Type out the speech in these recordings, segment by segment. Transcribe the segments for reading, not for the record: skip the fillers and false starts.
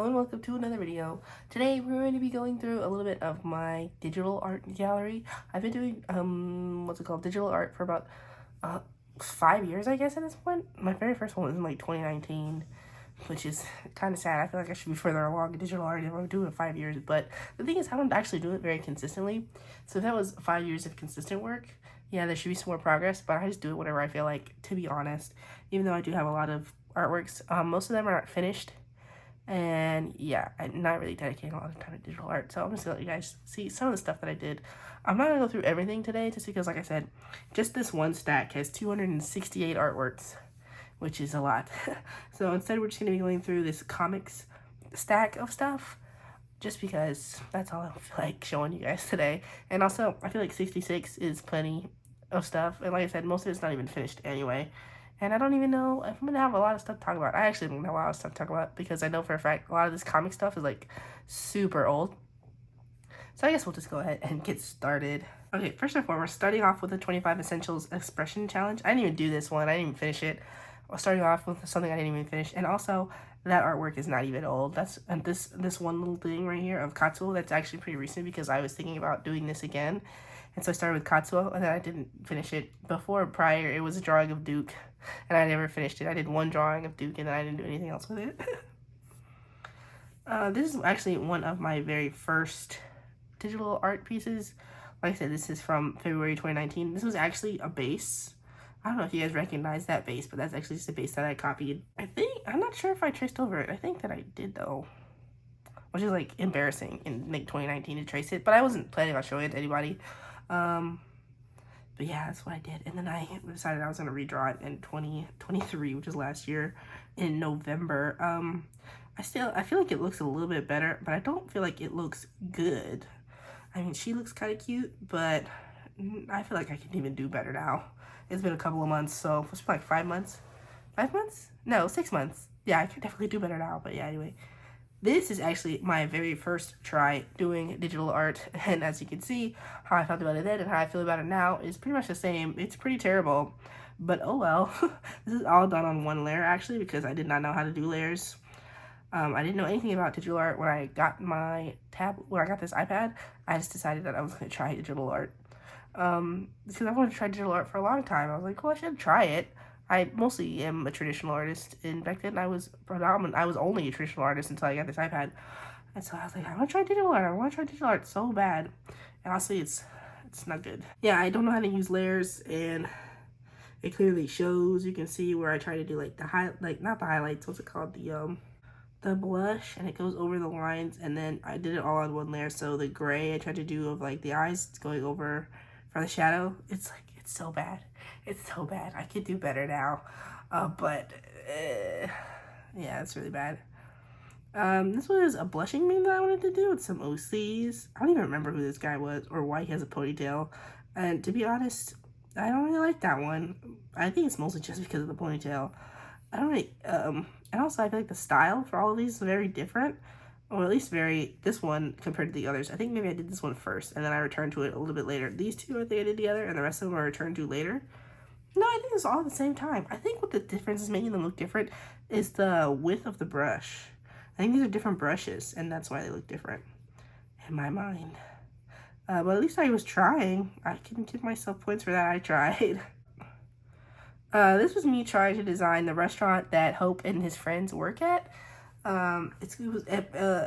and welcome to another video. Today we're going to be going through a little bit of my digital art gallery. I've been doing digital art for about 5 years, I guess, at this point. My very first one was in like 2019, which is kind of sad. I feel like I should be further along in digital art if I'm doing it 5 years, but the thing is I don't actually do it very consistently. So if that was 5 years of consistent work, yeah, there should be some more progress, but I just do it whenever I feel like, to be honest. Even though I do have a lot of artworks, most of them are not finished. And yeah, I'm not really dedicating a lot of time to digital art, so I'm just gonna let you guys see some of the stuff that I did. I'm not gonna go through everything today, just because, like I said, just this one stack has 268 artworks, which is a lot. So instead, we're just gonna be going through this comics stack of stuff, just because that's all I feel like showing you guys today. And also, I feel like 66 is plenty of stuff, and like I said, most of it's not even finished anyway. And I don't even know if I'm going to have a lot of stuff to talk about. I actually don't have a lot of stuff to talk about because I know for a fact a lot of this comic stuff is like super old. So I guess we'll just go ahead and get started. Okay, first and foremost, starting off with the 25 Essentials Expression Challenge. I didn't even do this one. I didn't even finish it. Well, starting off with something I didn't even finish. And also, that artwork is not even old. That's this one little thing right here of Katsuo. That's actually pretty recent because I was thinking about doing this again. And so I started with Katsuo, and then I didn't finish it. Prior, it was a drawing of Duke, and I never finished it. I did one drawing of Duke, and then I didn't do anything else with it. This is actually one of my very first digital art pieces. Like I said, this is from February 2019. This was actually a base. I don't know if you guys recognize that base, but that's actually just a base that I copied. I'm not sure if I traced over it. I think that I did, though. Which is, like, embarrassing in, like, 2019 to trace it. But I wasn't planning on showing it to anybody. But yeah, that's what I did. And then I decided I was going to redraw it in 2023, which is last year, in November. I feel like it looks a little bit better, but I don't feel like it looks good. I mean, she looks kind of cute, but I feel like I can even do better now. It's been a couple of months, so it's like 5 months. 5 months? No, 6 months. Yeah, I can definitely do better now, but yeah, anyway. This is actually my very first try doing digital art, and as you can see, how I felt about it then and how I feel about it now is pretty much the same. It's pretty terrible, but oh well. This is all done on one layer, actually, because I did not know how to do layers. I didn't know anything about digital art when I got this iPad. I just decided that I was going to try digital art. Because I wanted to try digital art for a long time. I was like, well, I should try it. I mostly am a traditional artist, and back then I was only a traditional artist until I got this iPad. And so I was like, I want to try digital art so bad. And honestly, it's not good. Yeah, I don't know how to use layers, and it clearly shows. You can see where I try to do like not the highlights, what's it called? The blush, and it goes over the lines, and then I did it all on one layer. So the gray I tried to do of like the eyes going over for the shadow, it's so bad. It's so bad. I could do better now. Yeah, it's really bad. This was a blushing meme that I wanted to do with some OCs. I don't even remember who this guy was or why he has a ponytail. And to be honest, I don't really like that one. I think it's mostly just because of the ponytail. I don't really, and also I feel like the style for all of these is very different. Or at least this one compared to the others. I think maybe I did this one first, and then I returned to it a little bit later. These two I think I did together, and the rest of them I returned to later. No, I think it's all at the same time. I think what the difference is making them look different is the width of the brush. I think these are different brushes, and that's why they look different in my mind. But at least I was trying. I can give myself points for that. I tried. This was me trying to design the restaurant that Hope and his friends work at. It was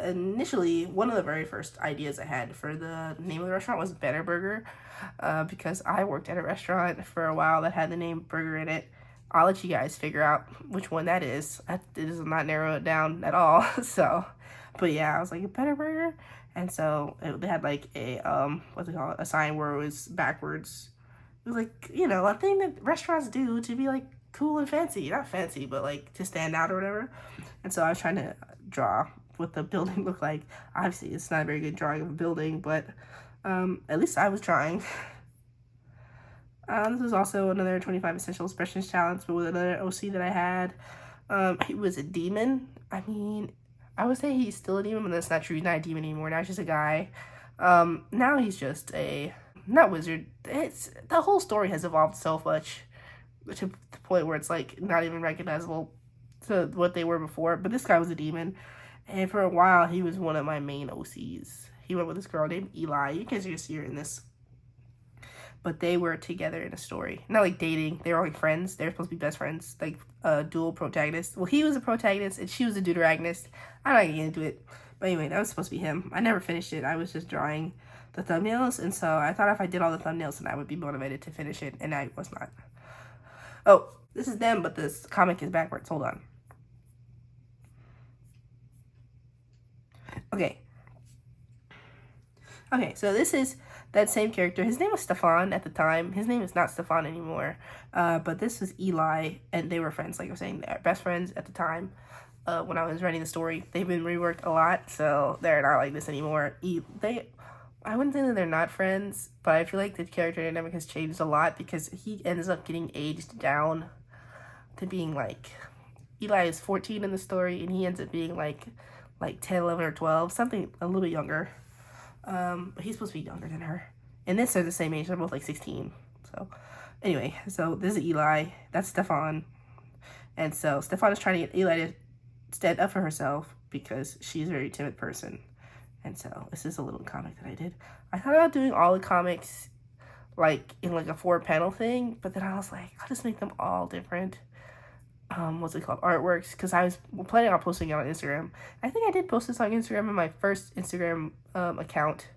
initially one of the very first ideas I had for the name of the restaurant was Better Burger, because I worked at a restaurant for a while that had the name Burger in it. I'll let you guys figure out which one that is. It does not narrow it down at all. So, but yeah, I was like, a Better Burger, and so they had like a a sign where it was backwards. It was like, you know, a thing that restaurants do to be like cool and fancy. Not fancy, but like to stand out or whatever. And so I was trying to draw what the building looked like. Obviously, it's not a very good drawing of a building, but at least I was trying. This was also another 25 Essential Expressions Challenge, but with another OC that I had. He was a demon. I mean, I would say he's still a demon, but that's not true. He's not a demon anymore. Now he's just a guy. Now he's just not wizard. The whole story has evolved so much to the point where it's like not even recognizable to what they were before. But this guy was a demon, And for a while, he was one of my main OCs. He went with this girl named Eli. You guys can see her in this. But they were together in a story. Not like dating. They were like friends. They were supposed to be best friends. Like dual protagonists. Well, he was a protagonist and she was a deuteragonist. I'm not getting into it. But anyway, that was supposed to be him. I never finished it. I was just drawing the thumbnails. And so I thought if I did all the thumbnails, then I would be motivated to finish it. And I was not. Oh, this is them, but this comic is backwards. Hold on. Okay. Okay, so this is that same character. His name was Stefan at the time. His name is not Stefan anymore. But this was Eli, and they were friends. Like I was saying, they're best friends at the time. When I was writing the story, they've been reworked a lot, so they're not like this anymore. I wouldn't say that they're not friends, but I feel like the character dynamic has changed a lot because he ends up getting aged down to being like, Eli is 14 in the story, and he ends up being like 10, 11, or 12, something a little bit younger. But he's supposed to be younger than her. And this, they're the same age. They're both like 16. So, anyway, so this is Eli. That's Stefan. And so Stefan is trying to get Eli to stand up for herself because she's a very timid person. And so this is a little comic that I did. I thought about doing all the comics like in like a 4-panel thing, but then I was like, I'll just make them all different. What's it called? Artworks, because I was planning on posting it on Instagram. I think I did post this on Instagram in my first Instagram account.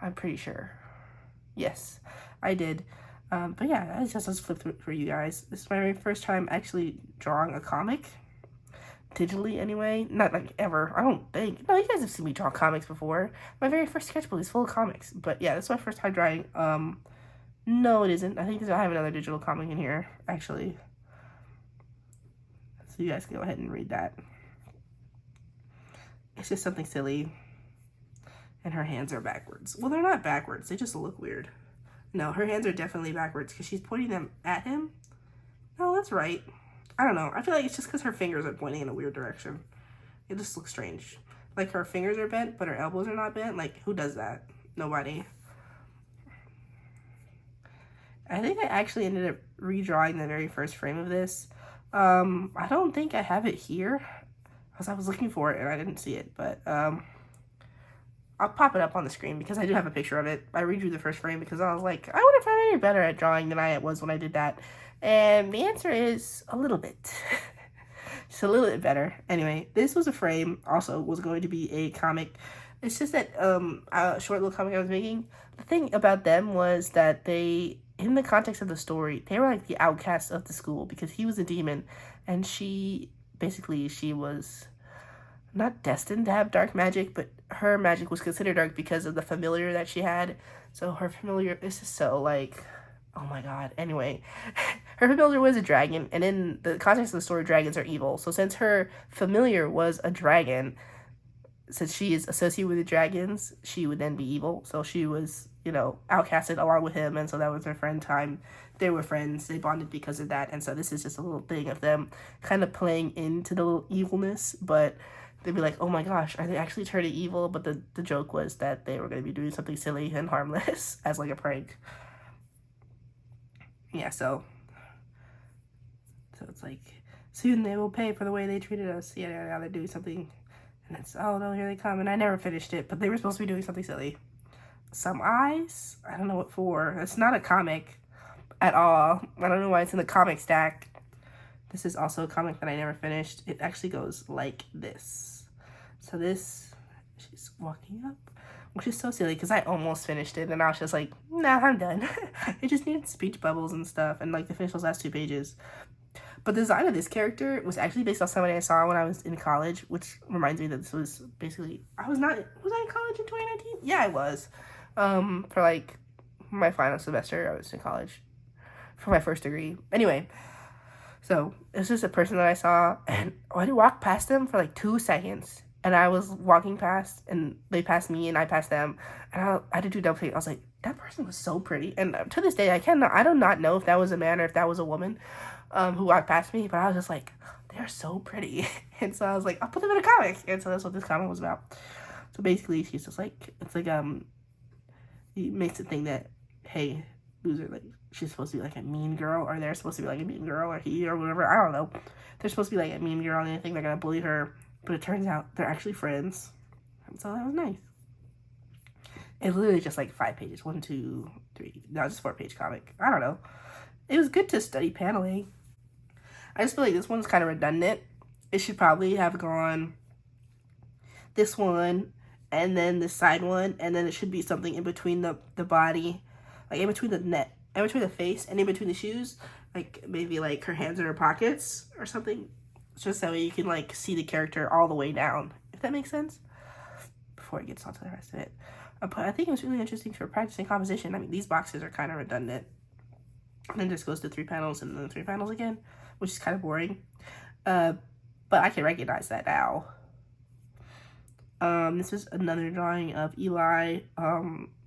I'm pretty sure. Yes, I did. But yeah, I just flipped through it for you guys. This is my very first time actually drawing a comic. Digitally, anyway. Not like ever. I don't think. No, you guys have seen me draw comics before. My very first sketchbook is full of comics. But yeah, this is my first time drawing. No, it isn't. I think I have another digital comic in here, actually. So you guys can go ahead and read that. It's just something silly. And her hands are backwards. Well, they're not backwards. They just look weird. No, her hands are definitely backwards because she's pointing them at him. No, that's right. I don't know. I feel like it's just because her fingers are pointing in a weird direction. It just looks strange. Like her fingers are bent, but her elbows are not bent. Like, who does that? Nobody. I think I actually ended up redrawing the very first frame of this. I don't think I have it here because I was looking for it and I didn't see it, but I'll pop it up on the screen because I do have a picture of it. I redrew the first frame because I was like, I wonder if I'm any better at drawing than I was when I did that. And the answer is a little bit. Just a little bit better. Anyway, this was a frame, also was going to be a comic. It's just that a short little comic I was making. The thing about them was that they, in the context of the story, they were like the outcasts of the school because he was a demon and she was not destined to have dark magic, but her magic was considered dark because of the familiar that she had. So her familiar, this is so like, oh my god. Anyway, her familiar was a dragon, and in the context of the story, dragons are evil. So since her familiar was a dragon, since she is associated with the dragons, she would then be evil. So she was, outcasted along with him, and so that was their friend time. They were friends. They bonded because of that, and so this is just a little thing of them kind of playing into the little evilness, but they'd be like, oh my gosh, are they actually turning evil? But the joke was that they were going to be doing something silly and harmless as like a prank. Yeah, so it's like, soon they will pay for the way they treated us. Yeah, now they're doing something. And it's, oh no, here they come. And I never finished it, but they were supposed to be doing something silly. Some eyes? I don't know what for. It's not a comic at all. I don't know why it's in the comic stack. This is also a comic that I never finished. It actually goes like this. So this, she's walking up, which is so silly because I almost finished it and I was just like, nah, I'm done. It just needed speech bubbles and stuff and like to finish those last 2 pages. But the design of this character was actually based off somebody I saw when I was in college, which reminds me that this was basically, was I in college in 2019? Yeah, I was. For like my final semester, I was in college for my first degree. Anyway, so it's just a person that I saw and I walked past them for like 2 seconds. And I was walking past, and they passed me, and I passed them, and I had to do double take. I was like, that person was so pretty. And to this day, I do not know if that was a man or if that was a woman who walked past me, but I was just like, they're so pretty. And so I was like, I'll put them in a comic. And so that's what this comic was about. So basically, she's just like, it's like, he makes it think that, hey, loser, like, she's supposed to be like a mean girl, or they're supposed to be like a mean girl, or he, or whatever. I don't know. They're supposed to be like a mean girl, and they think they're going to bully her. But it turns out they're actually friends. And so that was nice. It's literally just like 5 pages. 1, 2, 3. No, just 4-page comic. I don't know. It was good to study paneling. I just feel like this one's kind of redundant. It should probably have gone this one and then the side one, and then it should be something in between the body, like in between the neck, in between the face, and in between the shoes, like maybe like her hands in her pockets or something. Just that way you can like see the character all the way down, if that makes sense, before it gets on to the rest of it. But I think it was really interesting for practicing composition. I mean, these boxes are kind of redundant. And then just goes to 3 panels and then 3 panels again, which is kind of boring. But I can recognize that now. This is another drawing of Eli.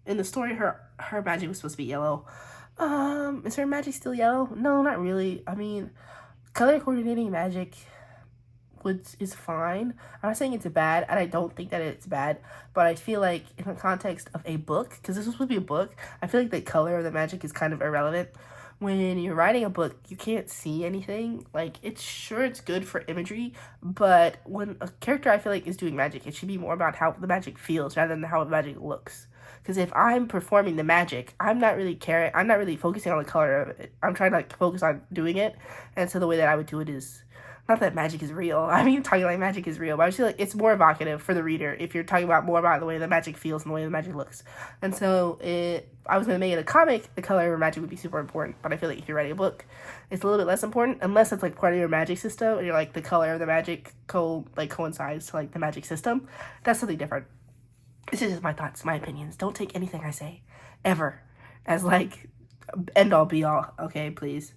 In the story, her magic was supposed to be yellow. Is her magic still yellow? No, not really. I mean, color coordinating magic is fine. I'm not saying it's bad, and I don't think that it's bad, but I feel like in the context of a book, because this was supposed to be a book, I feel like the color of the magic is kind of irrelevant. When you're writing a book, you can't see anything. Like, it's good for imagery, but when a character, I feel like, is doing magic, it should be more about how the magic feels rather than how the magic looks. Because if I'm performing the magic, I'm not really focusing on the color of it. I'm trying to like focus on doing it, and so the way that I would do it is, not that magic is real. I mean, talking like magic is real, but I feel like it's more evocative for the reader if you're talking about more about the way the magic feels and the way the magic looks. And so, I was going to make it a comic, the color of magic would be super important. But I feel like if you're writing a book, it's a little bit less important, unless it's like part of your magic system, and you're like the color of the magic coincides to like the magic system. That's something different. This is just my thoughts, my opinions. Don't take anything I say, ever, as like end all be all. Okay, please.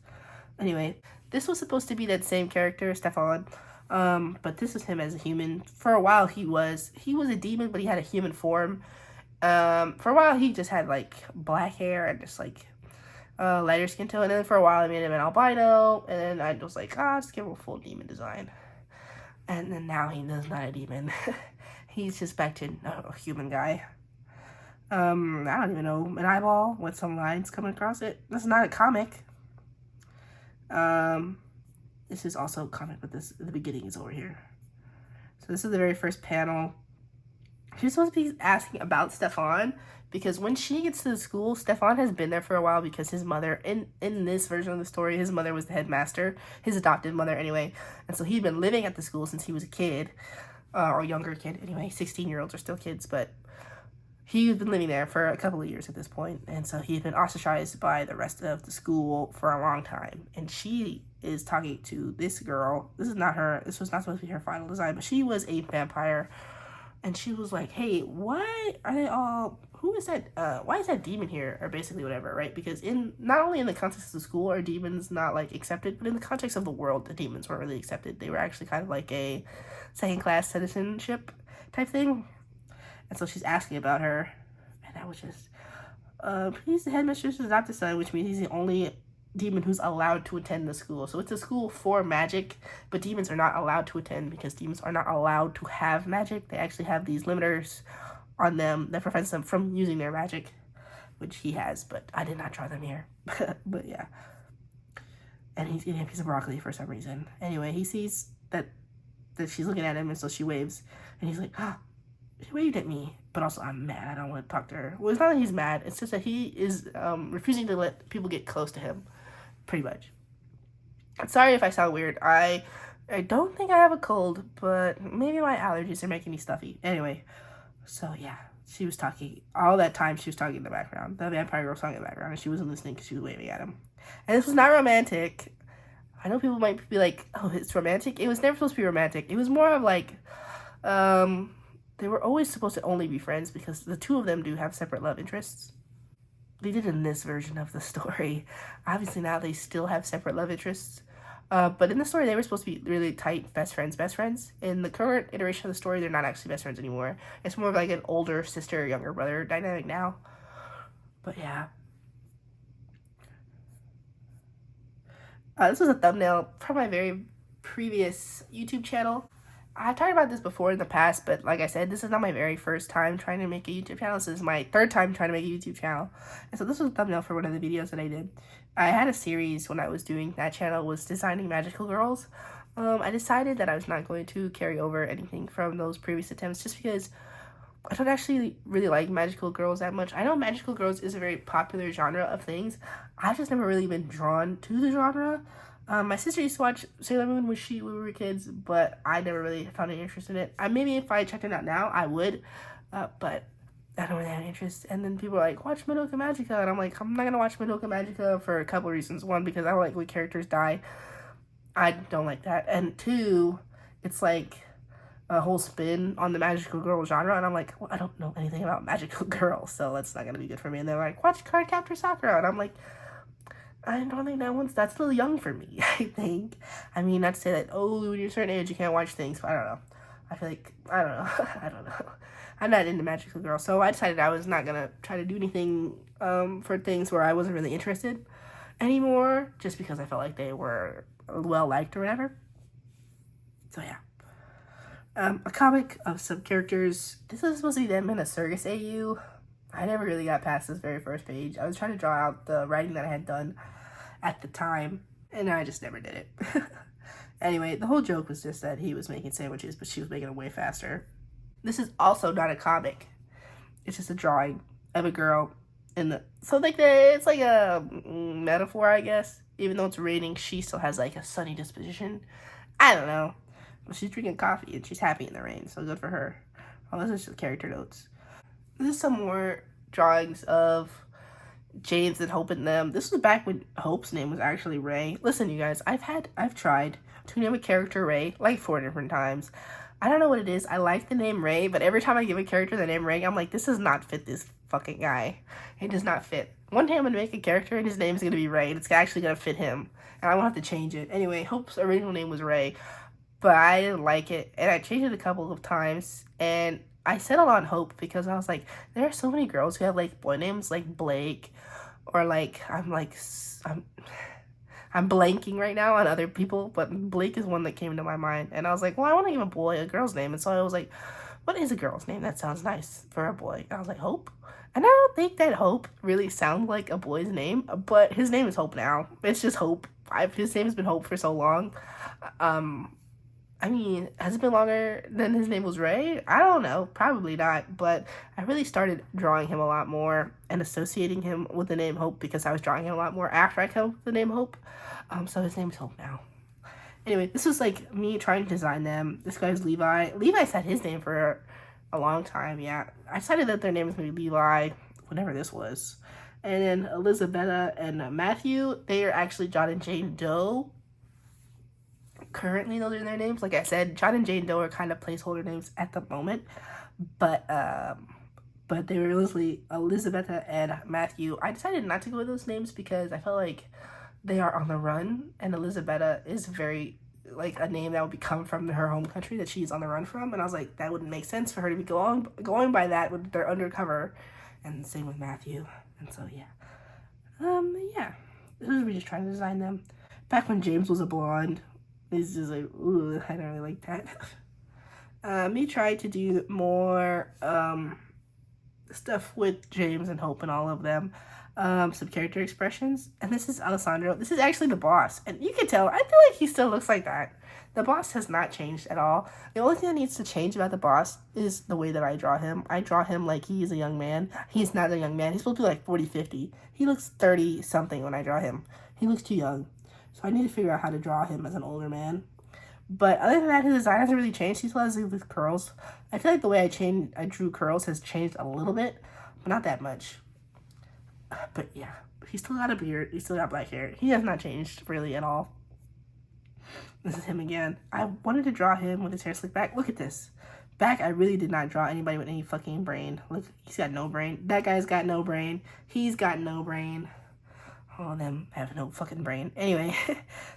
Anyway, this was supposed to be that same character, Stefan, but this is him as a human. For a while, he was a demon, but he had a human form. For a while, he just had like black hair and just like lighter skin tone, and then for a while, I made him an albino, and then I was like, just give him a full demon design. And then now he is not a demon. He's just back to a human guy. I don't even know, an eyeball with some lines coming across it. This is not a comic. This is also a comic, but the beginning is over here. So this is the very first panel. She's supposed to be asking about Stefan, because when she gets to the school, Stefan has been there for a while because his mother, in this version of the story, his mother was the headmaster, his adopted mother anyway, and so he'd been living at the school since he was a kid, or younger kid anyway. 16-year-olds are still kids, but he's been living there for a couple of years at this point, and so he's been ostracized by the rest of the school for a long time. And she is talking to this girl. This was not supposed to be her final design, but she was a vampire, and she was like, hey, why are they all, who is that, why is that demon here, or basically whatever, right? Because not only in the context of the school are demons not like accepted, but in the context of the world, the demons weren't really accepted. They were actually kind of like a second-class citizenship type thing. And so she's asking about her, and that was just, he's the headmistress's adopted son, which means he's the only demon who's allowed to attend the school. So it's a school for magic, but demons are not allowed to attend because demons are not allowed to have magic. They actually have these limiters on them that prevents them from using their magic, which he has, but I did not draw them here. But yeah. And he's eating a piece of broccoli for some reason. Anyway, he sees that she's looking at him, and so she waves, and he's like, she waved at me, but also I'm mad. I don't want to talk to her. Well, it's not that he's mad. It's just that he is refusing to let people get close to him, pretty much. Sorry if I sound weird. I don't think I have a cold, but maybe my allergies are making me stuffy. Anyway, so yeah, she was talking. All that time, she was talking in the background. The vampire girl was talking in the background, and she wasn't listening because she was waving at him. And this was not romantic. I know people might be like, oh, it's romantic. It was never supposed to be romantic. It was more of like, they were always supposed to only be friends because the two of them do have separate love interests. They did in this version of the story. Obviously now they still have separate love interests. But in the story, they were supposed to be really tight best friends. In the current iteration of the story, they're not actually best friends anymore. It's more of like an older sister, younger brother dynamic now. But yeah. This was a thumbnail from my very previous YouTube channel. I've talked about this before in the past, but like I said, this is not my very first time trying to make a YouTube channel. This is my third time trying to make a YouTube channel. And so this was a thumbnail for one of the videos that I did. I had a series when I was doing that channel, was designing magical girls. I decided that I was not going to carry over anything from those previous attempts just because I don't actually really like magical girls that much. I know magical girls is a very popular genre of things. I've just never really been drawn to the genre. My sister used to watch Sailor Moon when we were kids, but I never really found any interest in it. Maybe if I checked it out now, I would, but I don't really have any interest. And then people are like, watch Madoka Magica, and I'm like, I'm not gonna watch Madoka Magica for a couple of reasons. One, because I don't like when characters die. I don't like that. And two, it's like a whole spin on the magical girl genre, and I'm like, well, I don't know anything about magical girls, so that's not gonna be good for me. And they're like, watch Cardcaptor Sakura, and I'm like, I don't think that's a little young for me. I think. I mean, not to say that, oh, when you're a certain age you can't watch things, but I don't know. I feel like, I don't know. I don't know. I'm not into magical girls, so I decided I was not gonna try to do anything for things where I wasn't really interested anymore, just because I felt like they were well liked or whatever. So yeah. A comic of some characters. This is supposed to be them in a circus AU. I never really got past this very first page. I was trying to draw out the writing that I had done at the time, and I just never did it. Anyway, the whole joke was just that he was making sandwiches, but she was making them way faster. This is also not a comic. It's just a drawing of a girl in the... So, like, it's like a metaphor, I guess. Even though it's raining, she still has, like, a sunny disposition. I don't know. But she's drinking coffee, and she's happy in the rain, so good for her. Oh, this is just character notes. This is some more drawings of James and Hope and them. This was back when Hope's name was actually Ray. Listen, you guys, I've tried to name a character Ray like 4 different times. I don't know what it is. I like the name Ray, but every time I give a character the name Ray, I'm like, this does not fit this fucking guy. It does not fit. One day I'm gonna make a character and his name is gonna be Ray, and it's actually gonna fit him, and I won't have to change it. Anyway, Hope's original name was Ray, but I didn't like it, and I changed it a couple of times, and I settled on Hope because I was like, there are so many girls who have like boy names like Blake, or like I'm blanking right now on other people, but Blake is one that came to my mind, and I was like, well, I want to give a boy a girl's name, and so I was like, what is a girl's name that sounds nice for a boy? And I was like, Hope. And I don't think that Hope really sounds like a boy's name, but his name is Hope now. It's just Hope. His name has been Hope for so long. I mean, has it been longer than his name was Ray? I don't know. Probably not. But I really started drawing him a lot more and associating him with the name Hope because I was drawing him a lot more after I came up with the name Hope. So his name is Hope now. Anyway, this was like me trying to design them. This guy's Levi. Levi said his name for a long time, yeah. I decided that their name was going to be Levi, whatever this was. And then Elizabetta and Matthew, they are actually John and Jane Doe. Currently, those are their names. Like I said, John and Jane Doe are kind of placeholder names at the moment. But they were mostly Elizabetta and Matthew. I decided not to go with those names because I felt like they are on the run. And Elizabetta is very... like a name that would come from her home country that she's on the run from, and I was like, that wouldn't make sense for her to be going by that when they're undercover. And same with Matthew. And so yeah, this was me just trying to design them back when James was a blonde. It's just like, ooh, I don't really like that. Me try to do more stuff with James and Hope and all of them. Some character expressions, and this is Alessandro. This is actually the boss, and you can tell, I feel like he still looks like that. The boss has not changed at all. The only thing that needs to change about the boss is the way that I draw him. I draw him like he's a young man. He's not a young man. He's supposed to be like 40, 50. He looks 30 something when I draw him. He looks too young. So I need to figure out how to draw him as an older man. But other than that, his design hasn't really changed. He still has with curls. I feel like the way I drew curls has changed a little bit, but not that much. But yeah, he's still got a beard. He's still got black hair. He has not changed really at all. This is him again. I wanted to draw him with his hair slicked back. Look at this. Back, I really did not draw anybody with any fucking brain. Look, he's got no brain. That guy's got no brain. He's got no brain. All of them have no fucking brain. Anyway,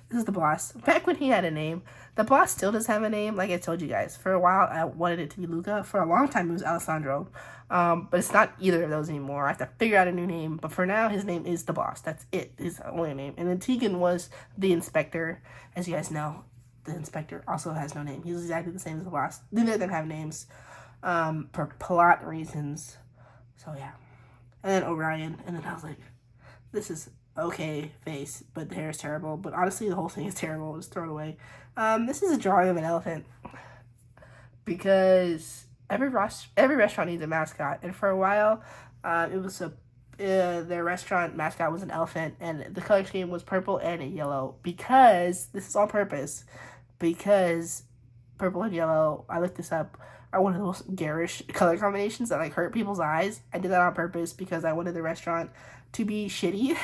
this is the boss. Back when he had a name, the boss still does have a name, like I told you guys. For a while, I wanted it to be Luca. For a long time, it was Alessandro. But it's not either of those anymore. I have to figure out a new name. But for now, his name is the boss. That's it. His only name. And then Tegan was the inspector. As you guys know, the inspector also has no name. He's exactly the same as the boss. Neither of them have names for plot reasons. So, yeah. And then Orion. And then I was like, this is okay face, but the hair is terrible. But honestly, the whole thing is terrible. Just throw it away. This is a drawing of an elephant because every restaurant needs a mascot, and for a while, it was a their restaurant mascot was an elephant, and the color scheme was purple and yellow because this is on purpose. Because purple and yellow, I looked this up, are one of the most garish color combinations that like hurt people's eyes. I did that on purpose because I wanted the restaurant to be shitty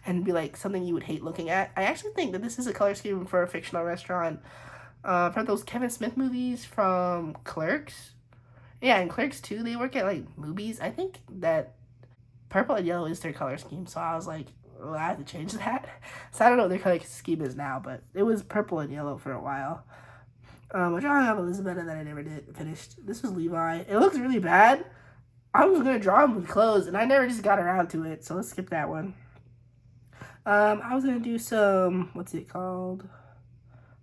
and be like something you would hate looking at. I actually think that this is a color scheme for a fictional restaurant. From those Kevin Smith movies from Clerks. Yeah, and Clerks too, they work at like movies. I think that purple and yellow is their color scheme, so I was like, well, I have to change that. So I don't know what their color scheme is now, but it was purple and yellow for a while. A drawing of Elizabeth that I never did finished. This was Levi. It looks really bad. I was gonna draw him with clothes, and I never just got around to it, so let's skip that one. I was gonna do some, what's it called?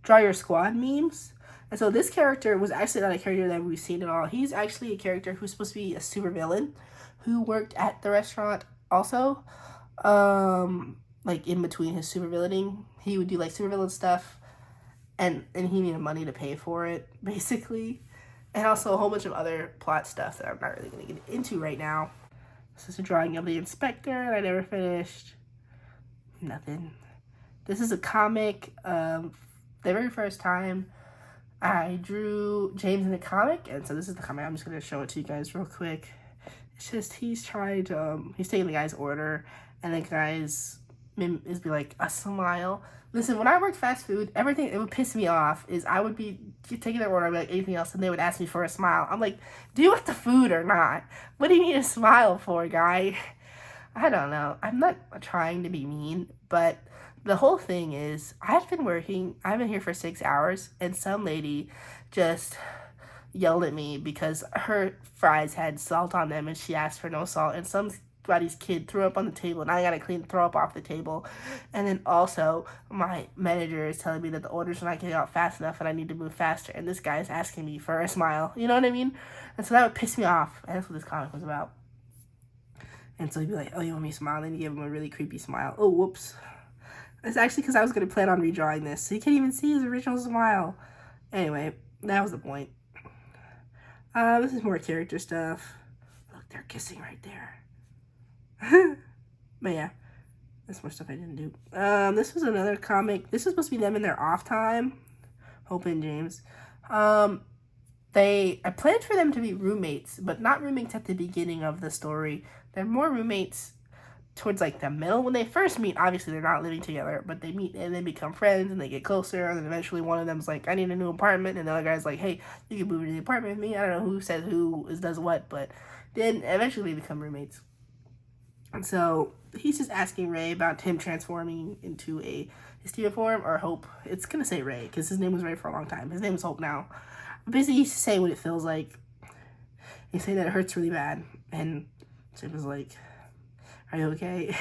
Draw Your Squad memes. And so this character was actually not a character that we've seen at all. He's actually a character who's supposed to be a super villain who worked at the restaurant also. Like in between his super villaining, he would do like super villain stuff, and he needed money to pay for it, basically. And also a whole bunch of other plot stuff that I'm not really going to get into right now. This is a drawing of the inspector that I never finished. Nothing. This is a comic. The very first time I drew James in a comic, and so this is the comic. I'm just going to show it to you guys real quick. It's just he's trying to, he's taking the guy's order, and the guy's is be like, a smile. Listen, when I worked fast food, everything it would piss me off is I would be taking their order, I'd be like anything else, and they would ask me for a smile. I'm like, do you want the food or not? What do you need a smile for, guy? I don't know. I'm not trying to be mean, but the whole thing is I've been here for 6 hours, and some lady just yelled at me because her fries had salt on them, and she asked for no salt, and somebody's kid threw up on the table, and I gotta clean the throw up off the table. And then also my manager is telling me that the orders are not getting out fast enough and I need to move faster, and this guy is asking me for a smile, you know what I mean? And so that would piss me off, and that's what this comic was about. And so he'd be like, oh, you want me to smile? And then you give him a really creepy smile. Oh, whoops. It's actually because I was going to plan on redrawing this, so you can't even see his original smile. Anyway, that was the point. This is more character stuff. Look, they're kissing right there. But yeah, that's more stuff I didn't do. This was another comic. This was supposed to be them in their off time. Hope and James. I planned for them to be roommates, but not roommates at the beginning of the story. They're more roommates towards like the middle. When they first meet, obviously they're not living together, but they meet and they become friends and they get closer, and then eventually one of them's like, I need a new apartment, and the other guy's like, hey, you can move into the apartment with me. I don't know who says who does what, but then eventually they become roommates. And so he's just asking Ray about him transforming into a Hestia form, or Hope. It's gonna say Ray because his name was Ray for a long time. His name is Hope now. Basically, he's saying what it feels like. He's saying that it hurts really bad, and Jim was like, are you okay?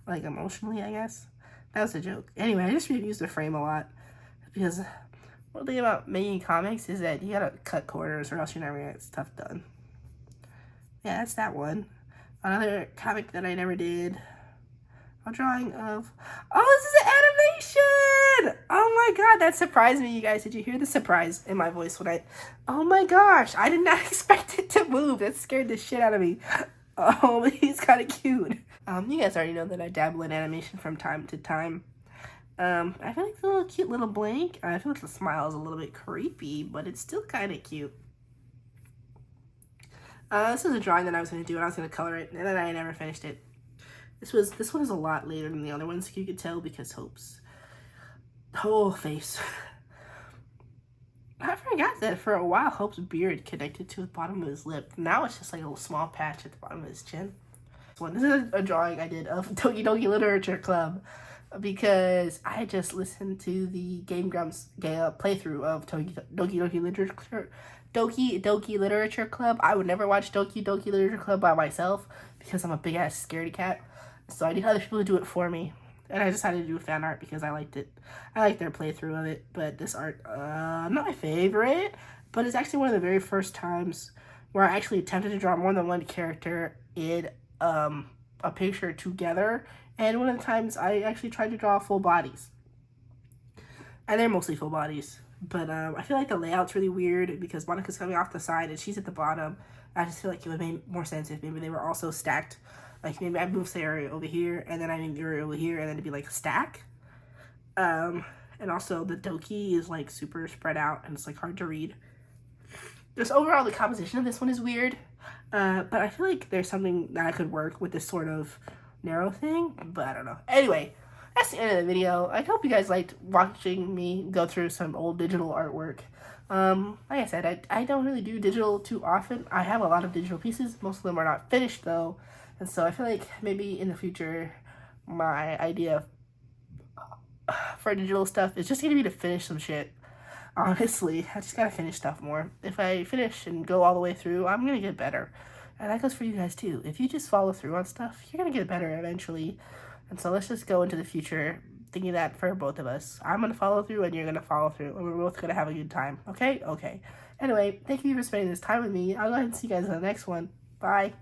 Like emotionally, I guess. That was a joke. Anyway, I just reuse the frame a lot because one thing about making comics is that you gotta cut corners or else you're never gonna get stuff done. Yeah, that's that one. Another comic that I never did. A drawing of, oh, this is an animation! Oh my god, that surprised me, you guys. Did you hear the surprise in my voice when oh my gosh, I did not expect it to move. That scared the shit out of me. Oh, he's kind of cute. You guys already know that I dabble in animation from time to time. I feel like it's a little cute little blank. I feel like the smile is a little bit creepy, but it's still kind of cute. This is a drawing that I was going to do, and I was going to color it, and then I never finished it. This one is a lot later than the other ones, you could tell, because Hope's whole face. I forgot that for a while Hope's beard connected to the bottom of his lip. Now it's just like a little small patch at the bottom of his chin. This is a drawing I did of Doki Doki Literature Club because I just listened to the Game Grumps playthrough of Doki Doki Literature Club. I would never watch Doki Doki Literature Club by myself because I'm a big ass scaredy cat. So I need other people to do it for me. And I decided to do fan art because I liked it. I liked their playthrough of it. But this art, not my favorite. But it's actually one of the very first times where I actually attempted to draw more than one character in a picture together. And one of the times I actually tried to draw full bodies. And they're mostly full bodies. But I feel like the layout's really weird because Monica's coming off the side and she's at the bottom. I just feel like it would make more sense if maybe they were also stacked. Like maybe I move Sarah over here and then I move Yuri over here and then it'd be like a stack. And also the Doki is like super spread out and it's like hard to read. Just overall the composition of this one is weird. But I feel like there's something that I could work with this sort of narrow thing, but I don't know. Anyway, that's the end of the video. I hope you guys liked watching me go through some old digital artwork. Like I said, I don't really do digital too often. I have a lot of digital pieces. Most of them are not finished though. And so I feel like maybe in the future, my idea for digital stuff is just going to be to finish some shit. Honestly, I just gotta finish stuff more. If I finish and go all the way through, I'm gonna get better. And that goes for you guys too. If you just follow through on stuff, you're gonna get better eventually. And so let's just go into the future thinking that for both of us. I'm gonna follow through and you're gonna follow through. And we're both gonna have a good time. Okay? Okay. Anyway, thank you for spending this time with me. I'll go ahead and see you guys in the next one. Bye.